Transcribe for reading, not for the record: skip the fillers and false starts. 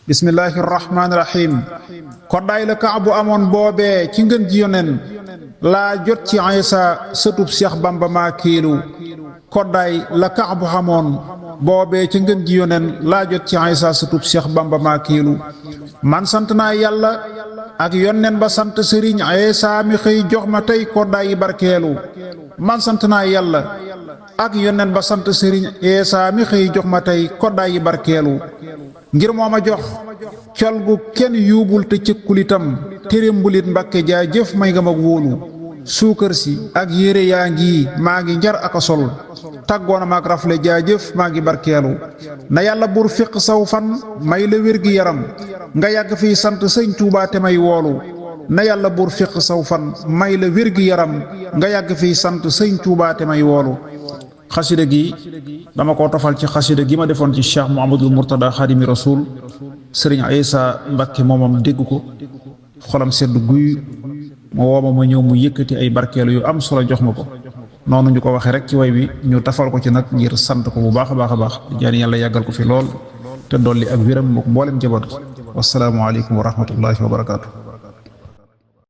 bismillahir rahmanir rahim koddaay la Kaabu amoon boobee ci ngën ji yonen laa jot ci Isa sëtub Seex Bamba maa kiilu koddaay la Kaabu amoon boobee ci ngën ji yonen laa jot ci Isa sëtub Seex Bamba maa kiilu man sant naa yàlla ak yonnen ba sant sëriñ Isa mi xëy jox ma tey koddaay yi barkeelu man sant naa yàlla ak yonnen ba sant sëriñ Isa mi xëy jox ma tey koddaay yi barkeelu ngir moo ma jox col gu kenn yuubul te cëkkul itam térémbulit Mbàkke jaajëf may nga mag wóolu suukar si ak yére yaa ngi maa ngi njar aka sol tàggoona maag rafle jaajëf maa ngi barkeelu na yàlla buur fiq saw fan may la wér gi yaram nga yàgg fiy sant sëñ Tuubaa te may woolu na yàlla buur fiq saw fan may la wér gi yaram nga yàgg fiy sant sëñ Tuubaa te may woolu xasida gi dama ko tofal ci xasida gi ma defoon ci Cheikh Mouhamadul Mourtada Xaadimi Rasuul sëriñ Isa Mbàkke moomam dégg ko xolam sedd guy ma wooma ma ñëw mu yëkkati ay barkeelu yu am solo jox ma ko noonu ñu ko waxee rek ci way wi ñu tafal ko ci nag ngir sant ko bu baax a baax a baax jaan yàlla yàggal ko fi lool te dolli ak wéram mook mboolem jaboot gi wassalaamu aleykum wa rahmatullahi wa barakaatu.